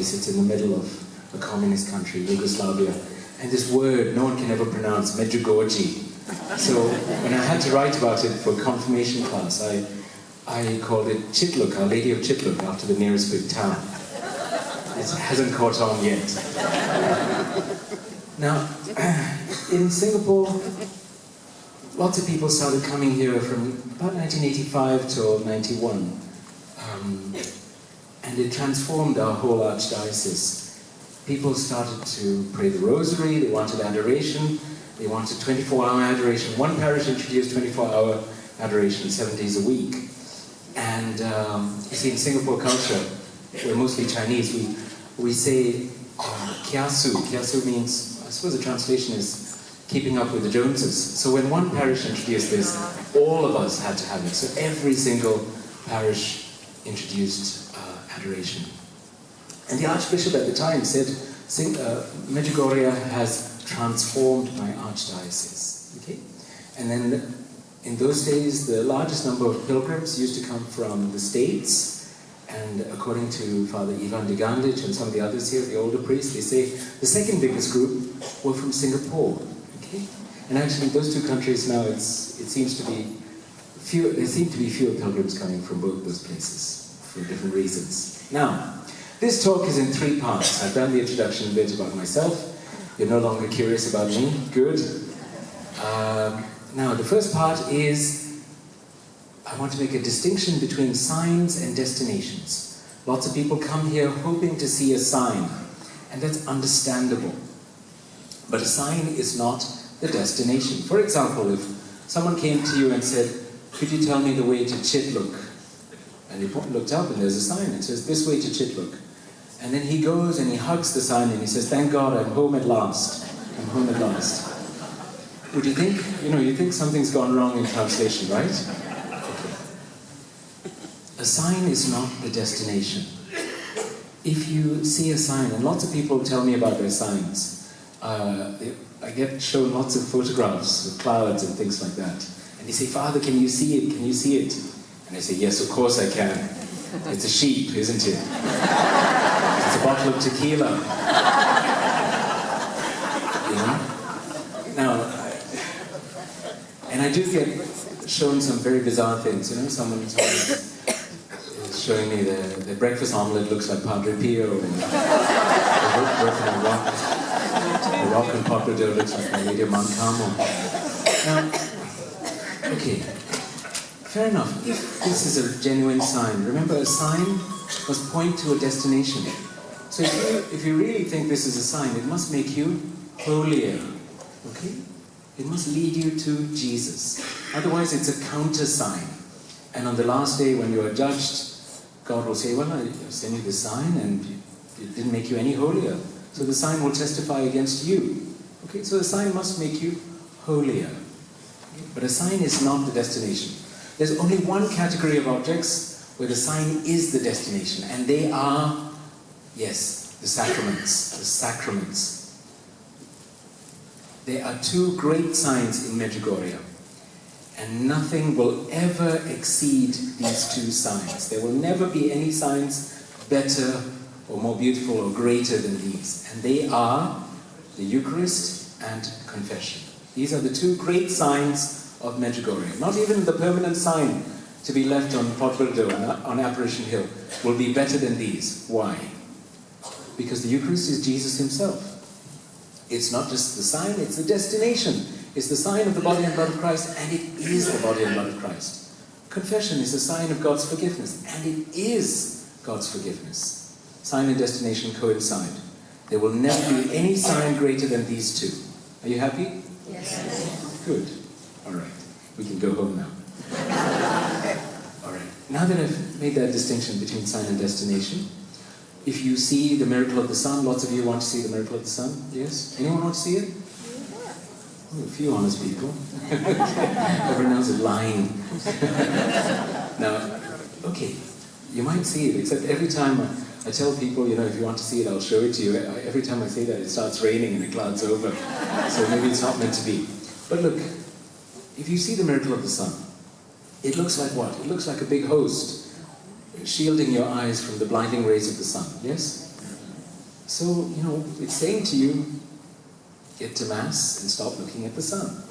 It's in the middle of a communist country, Yugoslavia, and this word no one can ever pronounce, MEDJUGORJE. So when I had to write about it for confirmation class, I called it Chitluk, Our Lady of Chitluk, after the nearest big town. It hasn't caught on yet. Now, in Singapore, lots of people started coming here from about 1985 till 91. And it transformed our whole archdiocese. People started to pray the rosary, they wanted adoration, they wanted 24-hour adoration. One parish introduced 24-hour adoration 7 days a week. And you see, in Singapore culture, we're mostly Chinese, we say kiasu. Kiasu means, I suppose the translation is keeping up with the Joneses. So when one parish introduced this, all of us had to have it. So every single parish introduced adoration. And the Archbishop at the time said, MEDJUGORJE has transformed my archdiocese. Okay? And then in those days, the largest number of pilgrims used to come from the States, and according to Father Ivan de Gandic and some of the others here, the older priests, they say the second biggest group were from Singapore. Okay? And actually, those two countries now, there seem to be fewer pilgrims coming from both those places for different reasons. Now, this talk is in 3 parts. I've done the introduction a bit about myself. You're no longer curious about me. Good. Now, the first part is, I want to make a distinction between signs and destinations. Lots of people come here hoping to see a sign, and that's understandable. But a sign is not the destination. For example, if someone came to you and said, could you tell me the way to Chitluk? And you looked up and there's a sign, it says, this way to Chitluk. And then he goes and he hugs the sign and he says, thank God, I'm home at last. I'm home at last. Would you think, you think something's gone wrong in translation, right? Okay. A sign is not the destination. If you see a sign, and lots of people tell me about their signs, I get shown lots of photographs of clouds and things like that. And they say, Father, can you see it? Can you see it? And I say, yes, of course I can. It's a sheep, isn't it? It's a bottle of tequila. Now, and I do get shown some very bizarre things. Someone is showing me the breakfast omelette looks like Padre Pio, and the rock and poplado looks like my Lady of Mount Carmel. Now, okay. Fair enough, if this is a genuine sign, remember a sign must point to a destination. So if you really think this is a sign, it must make you holier, okay? It must lead you to Jesus. Otherwise it's a counter sign. And on the last day when you are judged, God will say, well, I sent you this sign and it didn't make you any holier. So the sign will testify against you. Okay, so the sign must make you holier. Okay? But a sign is not the destination. There's only one category of objects where the sign is the destination, and they are, yes, the sacraments. The sacraments. There are 2 great signs in MEDJUGORJE, and nothing will ever exceed these 2 signs. There will never be any signs better or more beautiful or greater than these, and they are the Eucharist and confession. These are the 2 great signs of MEDJUGORJE. Not even the permanent sign to be left on Potberdo, on Apparition Hill, will be better than these. Why? Because the Eucharist is Jesus himself. It's not just the sign, it's the destination. It's the sign of the body and blood of Christ, and it is the body and blood of Christ. Confession is the sign of God's forgiveness, and it is God's forgiveness. Sign and destination coincide. There will never be any sign greater than these 2. Are you happy? Yes. Good. All right, we can go home now. All right, now that I've made that distinction between sign and destination, if you see the miracle of the sun, lots of you want to see the miracle of the sun, yes? Anyone want to see it? Oh, a few honest people. Everyone else is lying. Now, okay, you might see it, except every time I tell people, if you want to see it, I'll show it to you. Every time I say that, it starts raining and the clouds over. So maybe it's not meant to be. But look, if you see the miracle of the sun, it looks like what? It looks like a big host shielding your eyes from the blinding rays of the sun, yes? So, it's saying to you, get to Mass and stop looking at the sun.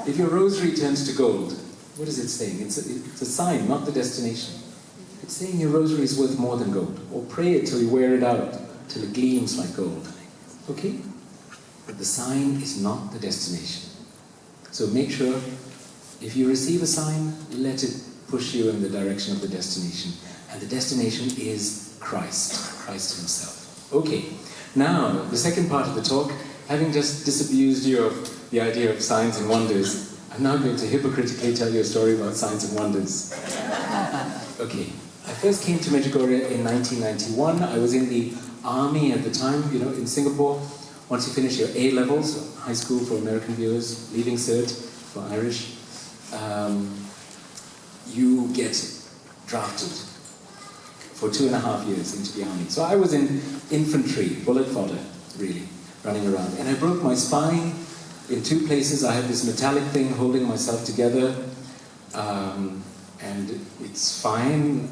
If your rosary turns to gold, what is it saying? It's a sign, not the destination. It's saying your rosary is worth more than gold. Or pray it till you wear it out, till it gleams like gold. Okay? But the sign is not the destination. So make sure, if you receive a sign, let it push you in the direction of the destination. And the destination is Christ himself. Okay, now, the second part of the talk, having just disabused you of the idea of signs and wonders, I'm now going to hypocritically tell you a story about signs and wonders. Okay, I first came to Medjugorje in 1991. I was in the army at the time, in Singapore. Once you finish your A levels, high school for American viewers, leaving cert for Irish, you get drafted for 2.5 years into the army. So I was in infantry, bullet fodder, really, running around. And I broke my spine in 2 places. I had this metallic thing holding myself together, and it's fine.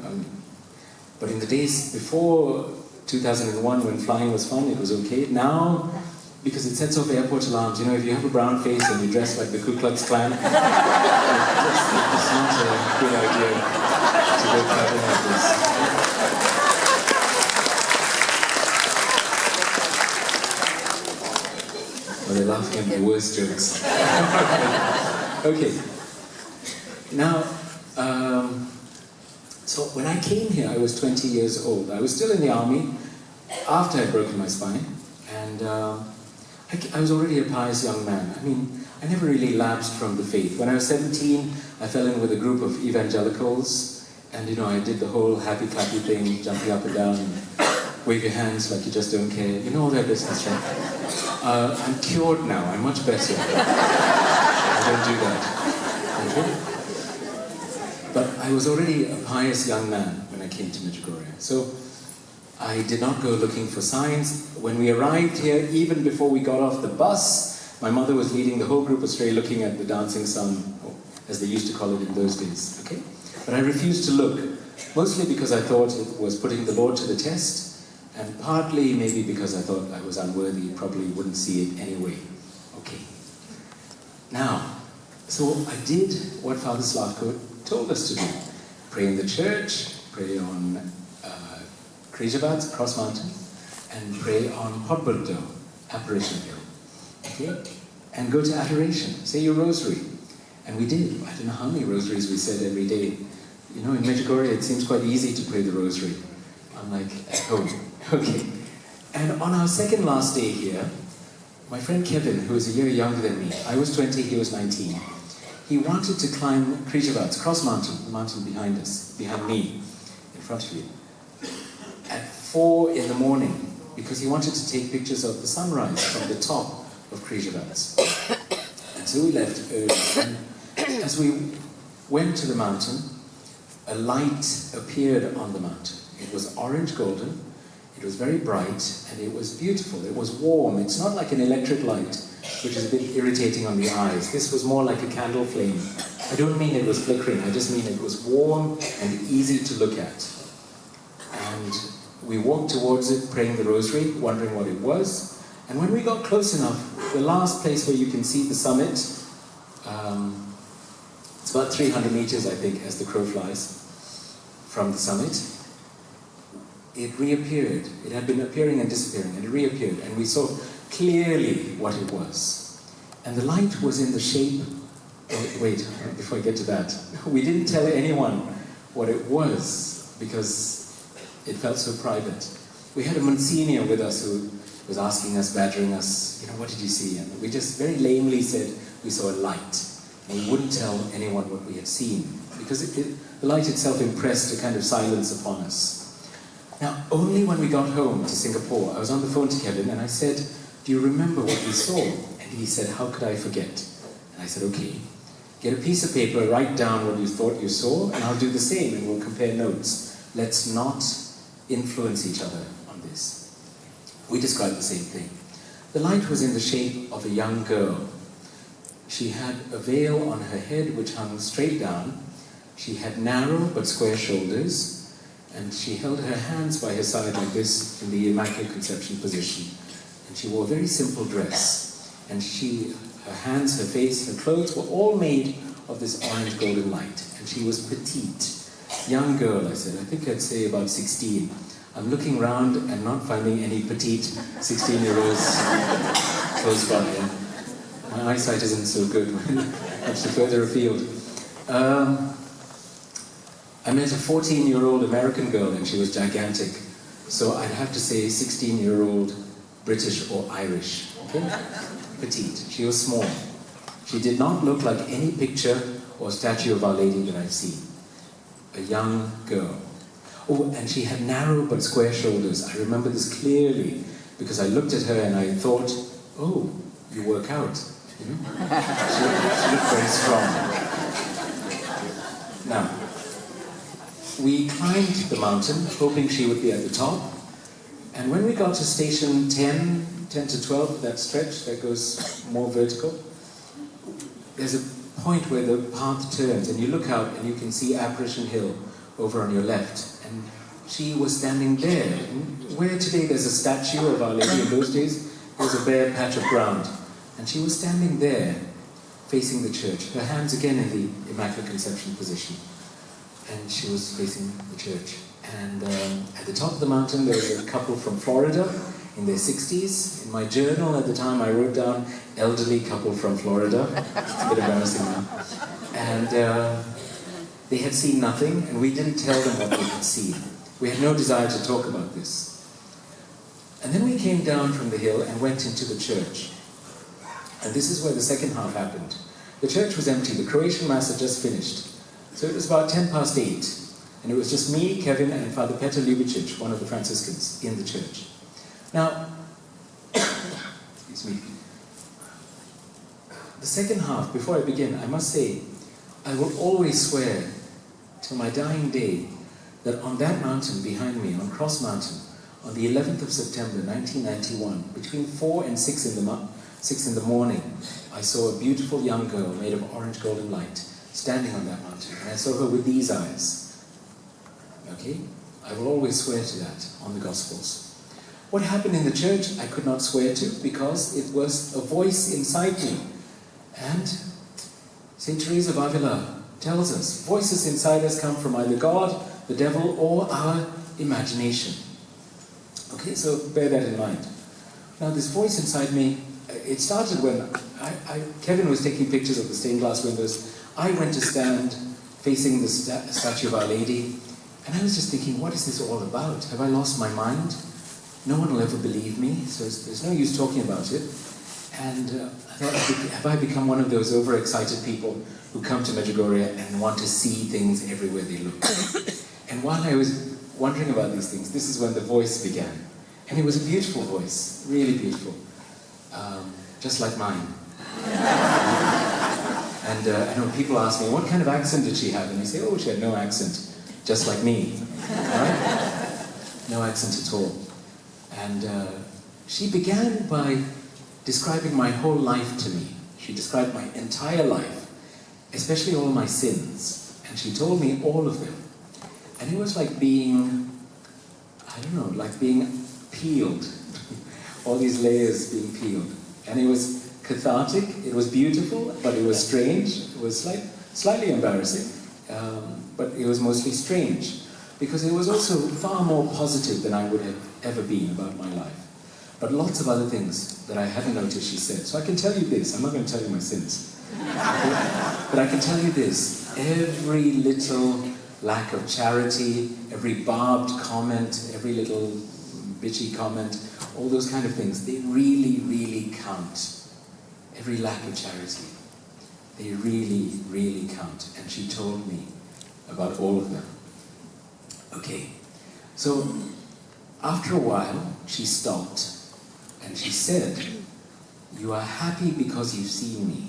But in the days before 2001, when flying was fun, it was okay. Now, because it sets off airport alarms, if you have a brown face and you dress like the Ku Klux Klan, it's not a good idea to go traveling like this. Well, they're laughing at the worst jokes. Okay. Now, so when I came here, I was 20 years old. I was still in the army after I'd broken my spine, and I was already a pious young man. I never really lapsed from the faith. When I was 17, I fell in with a group of evangelicals, and I did the whole happy clappy thing, jumping up and down, and wave your hands like you just don't care. You know all that business, right? I'm cured now. I'm much better. I don't do that. Okay? But I was already a pious young man when I came to Medjugorje. So I did not go looking for signs. When we arrived here, even before we got off the bus, my mother was leading the whole group astray looking at the dancing sun, as they used to call it in those days. Okay? But I refused to look, mostly because I thought it was putting the Lord to the test, and partly maybe because I thought I was unworthy, probably wouldn't see it anyway. Okay. Now, so I did what Father Slavko told us to do. Pray in the church, pray on Križevac, Cross Mountain, and pray on Podbrdo, Apparition Hill. Okay? And go to adoration, say your rosary. And we did. I don't know how many rosaries we said every day. In Medjugorje it seems quite easy to pray the rosary. Unlike at home. Okay. And on our second last day here, my friend Kevin, who is a year younger than me, I was 20, he was 19, he wanted to climb Križevac, Cross Mountain, the mountain behind us, behind me, in front of you, at 4 in the morning, because he wanted to take pictures of the sunrise from the top of Križevac. And so we left early. And as we went to the mountain, a light appeared on the mountain. It was orange golden, it was very bright, and it was beautiful. It was warm. It's not like an electric light, which is a bit irritating on the eyes. This was more like a candle flame. I don't mean it was flickering, I just mean it was warm and easy to look at. And we walked towards it, praying the rosary, wondering what it was. And when we got close enough, the last place where you can see the summit, it's about 300 meters, I think, as the crow flies from the summit. It reappeared. It had been appearing and disappearing, and it reappeared, and we saw clearly what it was. And the light was in the shape... Oh, wait, before I get to that. We didn't tell anyone what it was, because it felt so private. We had a Monsignor with us who was asking us, badgering us, what did you see? And we just very lamely said we saw a light. And we wouldn't tell anyone what we had seen, because the light itself impressed a kind of silence upon us. Now, only when we got home to Singapore, I was on the phone to Kevin and I said, do you remember what we saw? And he said, how could I forget? And I said, okay, get a piece of paper, write down what you thought you saw, and I'll do the same and we'll compare notes. Let's not influence each other on this. We described the same thing. The light was in the shape of a young girl. She had a veil on her head which hung straight down. She had narrow but square shoulders. And she held her hands by her side like this in the Immaculate Conception position. And she wore a very simple dress. And her hands, her face, her clothes were all made of this orange golden light. And she was petite. Young girl, I said. I think I'd say about 16. I'm looking round and not finding any petite 16-year-olds close by. And my eyesight isn't so good, much further afield. I met a 14-year-old American girl and she was gigantic. So I'd have to say 16-year-old British or Irish, okay? Petite. She was small. She did not look like any picture or statue of Our Lady that I've seen. A young girl. Oh, and she had narrow but square shoulders. I remember this clearly because I looked at her and I thought, oh, you work out. You know? She looked very strong. Now, we climbed the mountain, hoping she would be at the top. And when we got to station 10 to 12, that stretch that goes more vertical, there's a point where the path turns and you look out and you can see Apparition Hill over on your left. And she was standing there. And where today there's a statue of Our Lady, in those days, there was a bare patch of ground. And she was standing there, facing the church. Her hands again in the Immaculate Conception position. And she was facing the church. And at the top of the mountain, there was a couple from Florida in their 60s. In my journal at the time, I wrote down, elderly couple from Florida. It's a bit embarrassing now. And they had seen nothing, and we didn't tell them what they had seen. We had no desire to talk about this. And then we came down from the hill and went into the church. And this is where the second half happened. The church was empty. The Croatian Mass had just finished. So it was about 8:10, and it was just me, Kevin, and Father Petar Ljubicic, one of the Franciscans, in the church. Now, excuse me. The second half, before I begin, I must say, I will always swear till my dying day that on that mountain behind me, on Cross Mountain, on the 11th of September 1991, between 4 and 6 in the morning, I saw a beautiful young girl made of orange golden light standing on that mountain, and I saw her with these eyes. Okay? I will always swear to that on the Gospels. What happened in the church, I could not swear to because it was a voice inside me. And St. Teresa of Avila tells us, voices inside us come from either God, the devil, or our imagination. Okay, so bear that in mind. Now this voice inside me, it started when Kevin was taking pictures of the stained glass windows. I went to stand facing the statue of Our Lady, and I was just thinking, what is this all about? Have I lost my mind? No one will ever believe me, so there's no use talking about it. And I thought, have I become one of those overexcited people who come to Medjugorje and want to see things everywhere they look? And while I was wondering about these things, this is when the voice began. And it was a beautiful voice, really beautiful. Just like mine. And I know people ask me, what kind of accent did she have? And I say, oh, she had no accent, just like me. Right? No accent at all. And she began by describing my whole life to me. She described my entire life, especially all my sins. And she told me all of them. And it was like being, I don't know, like being peeled. All these layers being peeled. And it was cathartic, it was beautiful, but it was strange. It was slightly embarrassing, but it was mostly strange. Because it was also far more positive than I would have ever been about my life. But lots of other things that I hadn't noticed she said. So I can tell you this, I'm not going to tell you my sins. But I can tell you this, every little lack of charity, every barbed comment, every little bitchy comment, all those kind of things, they really, really count. Every lack of charity, they really, really count. And she told me about all of them. Okay, so after a while, she stopped and she said, you are happy because you've seen me.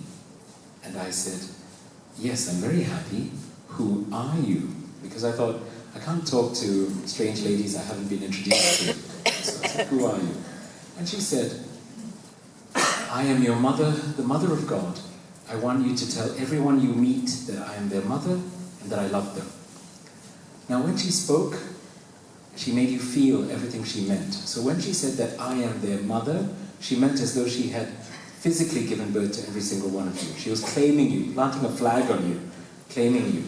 And I said, yes, I'm very happy. Who are you? Because I thought, I can't talk to strange ladies I haven't been introduced to. So I said, who are you? And she said, I am your mother, the mother of God. I want you to tell everyone you meet that I am their mother and that I love them. Now when she spoke, she made you feel everything she meant. So when she said that I am their mother, she meant as though she had physically given birth to every single one of you. She was claiming you, planting a flag on you, claiming you.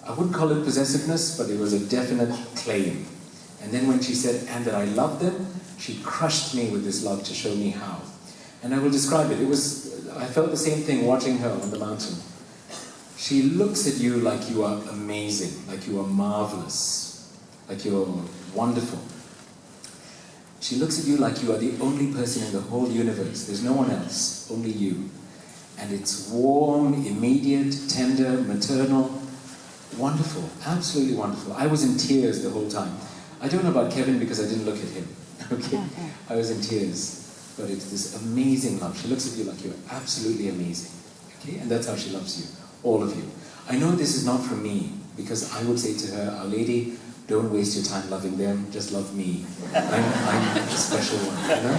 I wouldn't call it possessiveness, but it was a definite claim. And then when she said, and that I love them, she crushed me with this love to show me how. And I will describe it. I felt the same thing watching her on the mountain. She looks at you like you are amazing, like you are marvelous, like you're wonderful. She looks at you like you are the only person in the whole universe. There's no one else, only you. And it's warm, immediate, tender, maternal, wonderful, absolutely wonderful. I was in tears the whole time. I don't know about Kevin because I didn't look at him. Okay, I was in tears. But it's this amazing love. She looks at you like you're absolutely amazing. Okay, and that's how she loves you, all of you. I know this is not from me, because I would say to her, Our Lady, don't waste your time loving them, just love me. I'm the special one, you know?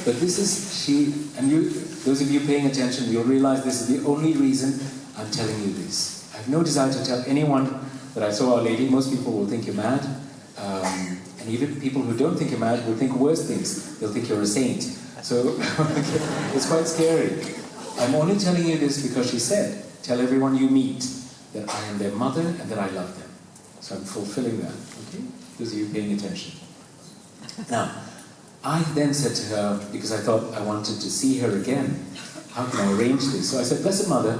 But this is, and you, those of you paying attention, you'll realize this is the only reason I'm telling you this. I have no desire to tell anyone that I saw Our Lady. Most people will think you're mad. And even people who don't think you're mad will think worse things. They'll think you're a saint. So it's quite scary. I'm only telling you this because she said, tell everyone you meet that I am their mother and that I love them. So I'm fulfilling that, okay? Those of you paying attention. Now, I then said to her, because I thought I wanted to see her again, how can I arrange this? So I said, Blessed Mother,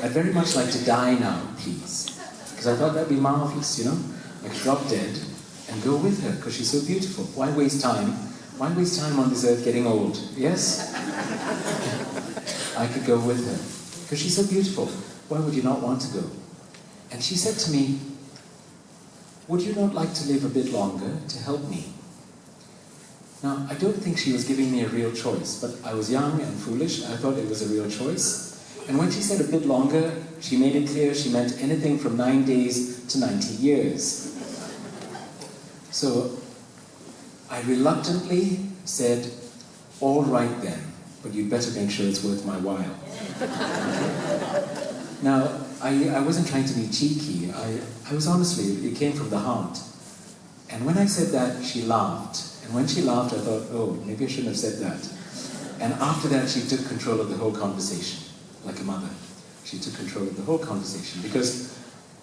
I'd very much like to die now, please. Because I thought that'd be marvelous, you know? I could drop dead and go with her, because she's so beautiful. Why waste time? Why waste time on this earth getting old? Yes? I could go with her, because she's so beautiful. Why would you not want to go? And she said to me, would you not like to live a bit longer to help me? Now, I don't think she was giving me a real choice, but I was young and foolish. I thought it was a real choice. And when she said a bit longer, she made it clear she meant anything from 9 days to 90 years. So I reluctantly said, all right then, but you'd better make sure it's worth my while. Now, I wasn't trying to be cheeky. I was honestly, it came from the heart. And when I said that, she laughed. And when she laughed, I thought, oh, maybe I shouldn't have said that. And after that, she took control of the whole conversation, like a mother. She took control of the whole conversation. Because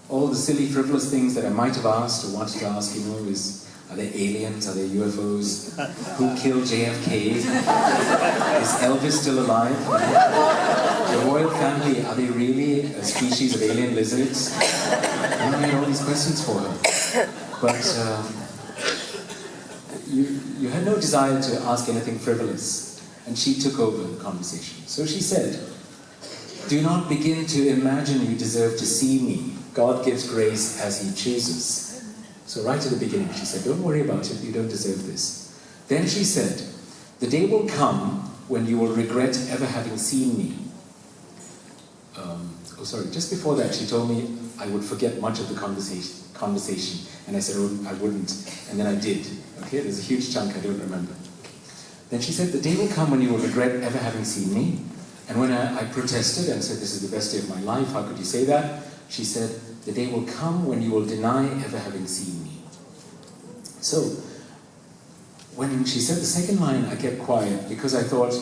all the silly, frivolous things that I might have asked or wanted to ask, you know, is, are there aliens? Are there UFOs? Who killed JFK? Is Elvis still alive? The royal family, are they really a species of alien lizards? I had all these questions for her. But you had no desire to ask anything frivolous. And she took over the conversation. So she said, do not begin to imagine you deserve to see me. God gives grace as he chooses. So right at the beginning, she said, don't worry about it, you don't deserve this. Then she said, the day will come when you will regret ever having seen me. Just before that, she told me I would forget much of the conversation. And I said, oh, I wouldn't. And then I did. Okay, there's a huge chunk I don't remember. Then she said, the day will come when you will regret ever having seen me. And when I protested and said, this is the best day of my life, how could you say that? She said, the day will come when you will deny ever having seen me. So, when she said the second line, I kept quiet because I thought,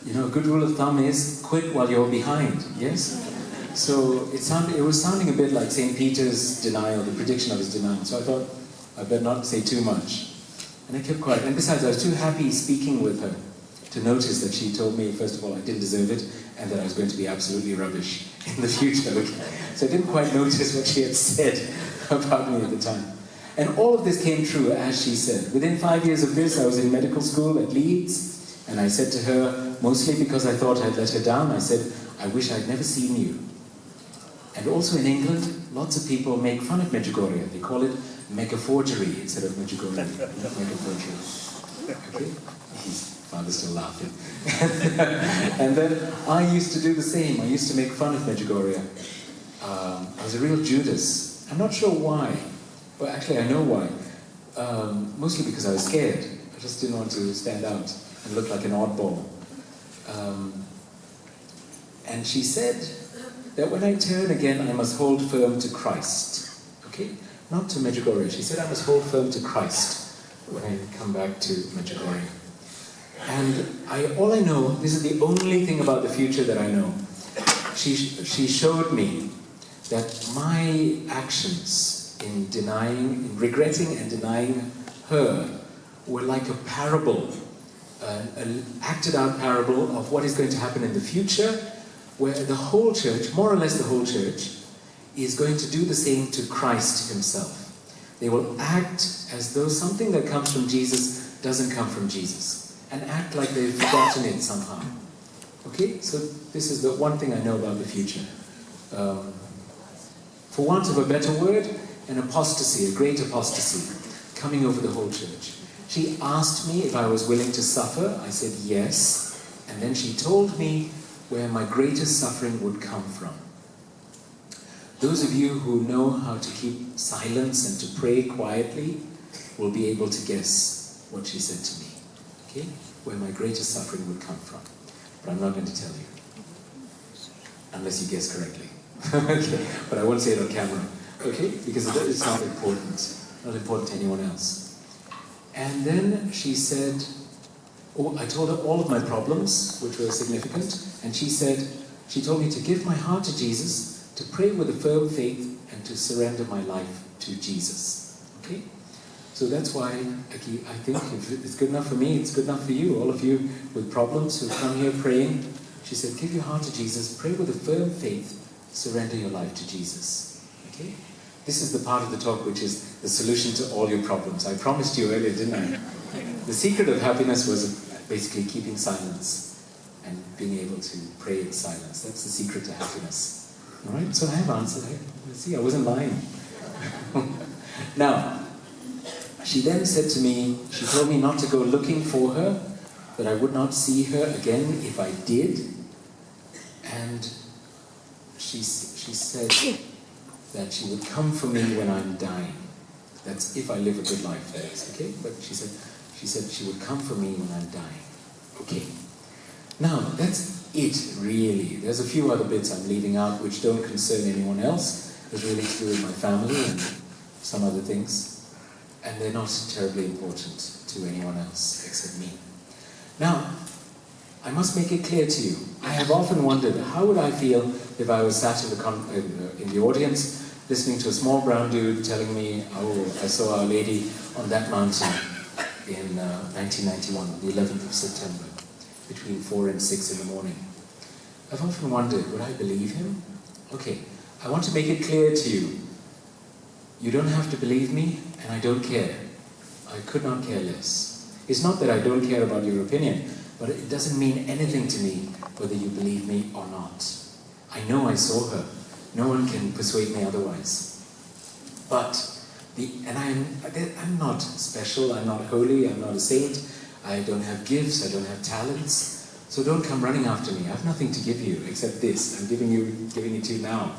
you know, a good rule of thumb is quit while you're behind, yes? So it was sounding a bit like St. Peter's denial, the prediction of his denial. So I thought, I better not say too much. And I kept quiet. And besides, I was too happy speaking with her to notice that she told me, first of all, I didn't deserve it, and that I was going to be absolutely rubbish in the future. So I didn't quite notice what she had said about me at the time. And all of this came true, as she said. Within 5 years of this, I was in medical school at Leeds, and I said to her, mostly because I thought I'd let her down, I said, I wish I'd never seen you. And also in England, lots of people make fun of Medjugorje. They call it megaforgery instead of Medjugorje. Megaforgery. Okay? His father's still laughing. And then I used to do the same. I used to make fun of Medjugorje. I was a real Judas. I'm not sure why. But actually, I know why. Mostly because I was scared. I just didn't want to stand out and look like an oddball. And she said that when I turn again, I must hold firm to Christ. Okay? not to Medjugorje. She said I must hold firm to Christ when I come back to Medjugorje. And all I know, this is the only thing about the future that I know. She showed me that my actions in regretting and denying her were like a parable, an acted out parable of what is going to happen in the future, where the whole church, more or less the whole church, is going to do the same to Christ himself. They will act as though something that comes from Jesus doesn't come from Jesus, and act like they've forgotten it somehow. Okay, so this is the one thing I know about the future. For want of a better word, an apostasy, a great apostasy, coming over the whole church. She asked me if I was willing to suffer. I said yes, and then she told me where my greatest suffering would come from. Those of you who know how to keep silence and to pray quietly will be able to guess what she said to me. Okay? Where my greatest suffering would come from. But I'm not going to tell you. Unless you guess correctly. Okay? But I won't say it on camera. Okay? Because it's not important. Not important to anyone else. And then she said, I told her all of my problems, which were significant, and she told me to give my heart to Jesus, to pray with a firm faith, and to surrender my life to Jesus. Okay? So that's why I think if it's good enough for me, it's good enough for you. All of you with problems who come here praying, she said, give your heart to Jesus, pray with a firm faith, surrender your life to Jesus. Okay? This is the part of the talk which is the solution to all your problems. I promised you earlier, didn't I? The secret of happiness was basically keeping silence and being able to pray in silence. That's the secret to happiness. All right? So I have answered. See, I wasn't lying. Now, she then said to me, she told me not to go looking for her, that I would not see her again if I did. And she said that she would come for me when I'm dying. That's if I live a good life, that is, okay? But she said she would come for me when I'm dying. Okay. Now, that's it, really. There's a few other bits I'm leaving out which don't concern anyone else. It's really to do with my family and some other things. And they're not terribly important to anyone else except me. Now, I must make it clear to you, I have often wondered how would I feel if I was sat in the audience listening to a small brown dude telling me, oh, I saw Our Lady on that mountain in 1991, the 11th of September, between 4 and 6 in the morning. I've often wondered, would I believe him? Okay, I want to make it clear to you, you don't have to believe me, and I don't care. I could not care less. It's not that I don't care about your opinion, but it doesn't mean anything to me whether you believe me or not. I know I saw her. No one can persuade me otherwise. But, I'm not special, I'm not holy, I'm not a saint, I don't have gifts, I don't have talents, so don't come running after me. I have nothing to give you except this. I'm giving it to you now.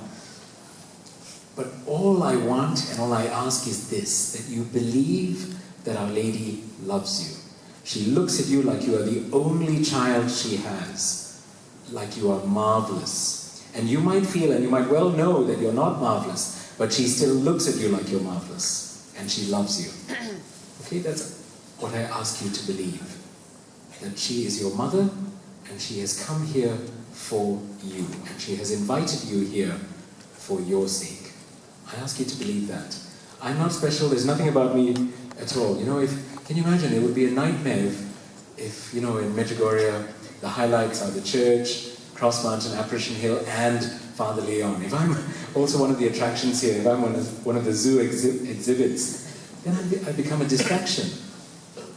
But all I want and all I ask is this, that you believe that Our Lady loves you. She looks at you like you are the only child she has, like you are marvelous. And you might feel, and you might well know that you're not marvelous, but she still looks at you like you're marvelous, and she loves you. Okay, that's what I ask you to believe. That she is your mother, and she has come here for you, and she has invited you here for your sake. I ask you to believe that. I'm not special, there's nothing about me at all. You know, can you imagine, it would be a nightmare if in Medjugorje, the highlights are the church, Cross Mountain, Apparition Hill, and Father Leon. If I'm also one of the attractions here, if I'm one of the zoo exhibits, then I become a distraction.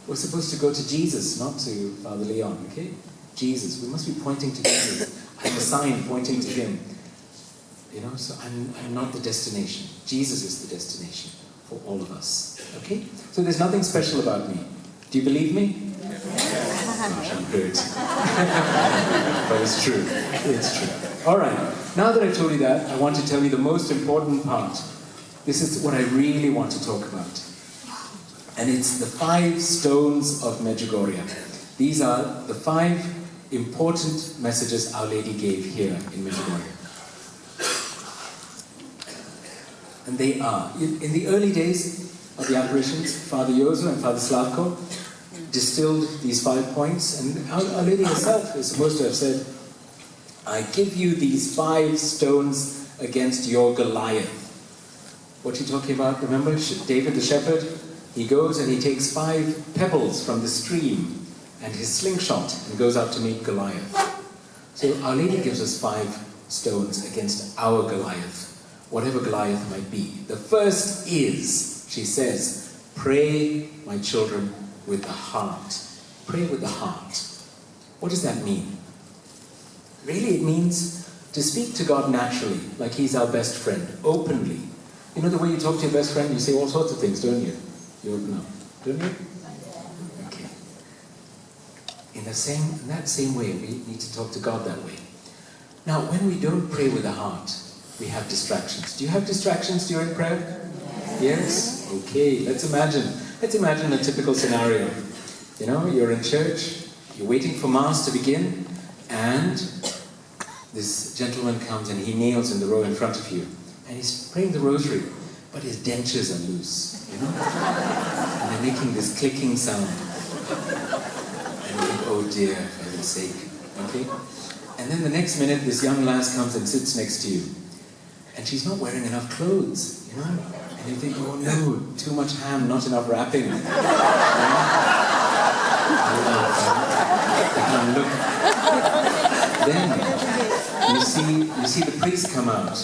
We're supposed to go to Jesus, not to Father Leon, okay? Jesus, we must be pointing to Jesus. I'm a sign pointing to him. So I'm not the destination. Jesus is the destination for all of us, okay? So there's nothing special about me. Do you believe me? Gosh, I'm hurt. But it's true. It's true. All right. Now that I've told you that, I want to tell you the most important part. This is what I really want to talk about. And it's the 5 stones of Medjugorje. These are the 5 important messages Our Lady gave here in Medjugorje. And they are. In the early days of the apparitions, Father Jozo and Father Slavko distilled these 5 points, and Our Lady herself is supposed to have said, I give you these 5 stones against your Goliath. What are you talking about? Remember David the shepherd? He goes and he takes 5 pebbles from the stream and his slingshot and goes out to meet Goliath. So Our Lady gives us 5 stones against our Goliath, whatever Goliath might be. The first is, she says, pray, my children, with the heart. Pray with the heart. What does that mean? Really, it means to speak to God naturally, like He's our best friend, openly. You know the way you talk to your best friend, you say all sorts of things, don't you? You open up, don't you? Okay. In that same way, we need to talk to God that way. Now, when we don't pray with the heart, we have distractions. Do you have distractions during prayer? Yes? Okay, let's imagine a typical scenario. You know, you're in church, you're waiting for Mass to begin, and this gentleman comes and he kneels in the row in front of you. And he's praying the rosary, but his dentures are loose, you know? And they're making this clicking sound. And you think, oh dear, for heaven's sake. Okay? And then the next minute, this young lass comes and sits next to you. And she's not wearing enough clothes, you know? And you think, oh no, too much ham, not enough wrapping. You know? And look. Then you see the priest come out.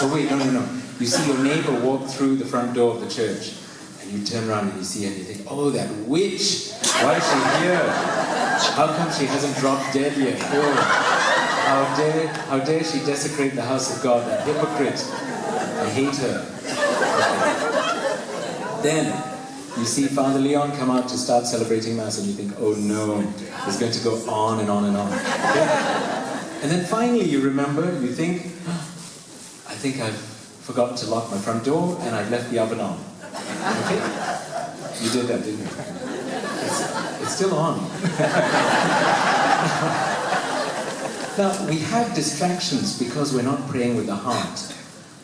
Oh wait, no. You see your neighbor walk through the front door of the church. And you turn around and you see her and you think, oh, that witch! Why is she here? How come she hasn't dropped dead yet? Oh. How dare she desecrate the house of God, that hypocrite. I hate her. Okay. Then, you see Father Leon come out to start celebrating Mass and you think, oh no, it's going to go on and on and on. Okay? And then finally you remember, you think, I think I've forgotten to lock my front door and I've left the oven on. Okay? You did that, didn't you? It's still on. Now, we have distractions because we're not praying with the heart.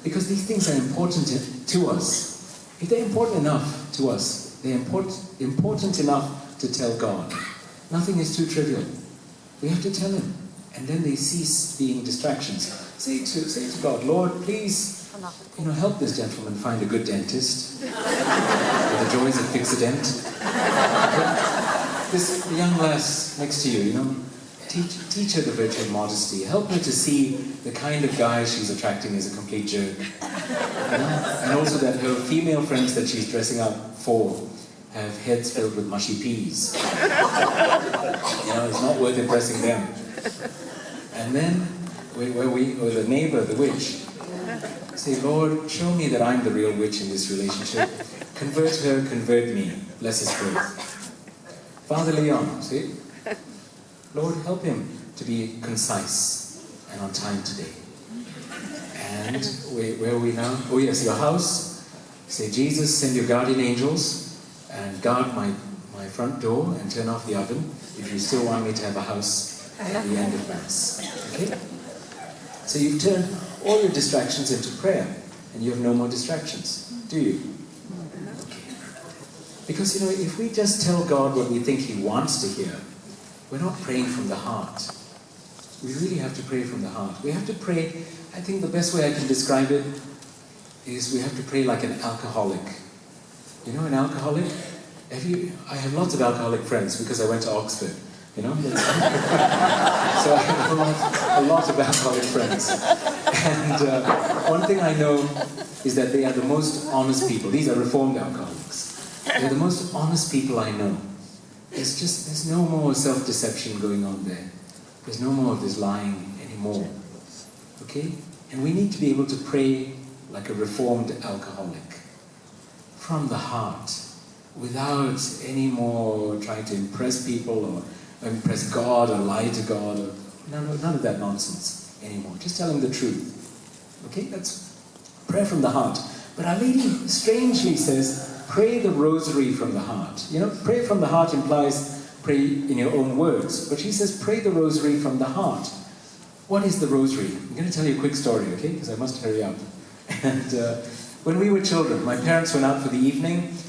Because these things are important to us. If they're important enough to us, they're important enough to tell God. Nothing is too trivial. We have to tell Him. And then they cease being distractions. Say to God, Lord, please, help this gentleman find a good dentist. With the joys of Fix-A-Dent. This young lass next to you, teach her the virtue of modesty. Help her to see the kind of guy she's attracting is a complete jerk. And also that her female friends that she's dressing up for have heads filled with mushy peas. It's not worth impressing them. And then, or the neighbor, the witch, say, Lord, show me that I'm the real witch in this relationship. Convert her, convert me. Bless his faith. Father Leon, see? Lord, help him to be concise and on time today. And where are we now? Oh yes, your house. Say, Jesus, send your guardian angels and guard my front door and turn off the oven if you still want me to have a house at the end of Mass. Okay? So you've turned all your distractions into prayer and you have no more distractions, do you? Okay. Because, if we just tell God what we think He wants to hear, we're not praying from the heart. We really have to pray from the heart. We have to pray, I think the best way I can describe it is we have to pray like an alcoholic. An alcoholic? I have lots of alcoholic friends because I went to Oxford, So I have a lot of alcoholic friends. And one thing I know is that they are the most honest people. These are reformed alcoholics. They're the most honest people I know. There's no more self-deception going on there. There's no more of this lying anymore. Okay? And we need to be able to pray like a reformed alcoholic. From the heart. Without any more trying to impress people or impress God or lie to God. None of that nonsense anymore. Just tell Him the truth. Okay? That's prayer from the heart. But Our Lady strangely says, pray the rosary from the heart. Pray from the heart implies pray in your own words. But she says, pray the rosary from the heart. What is the rosary? I'm going to tell you a quick story, okay? Because I must hurry up. And When we were children, my parents went out for the evening,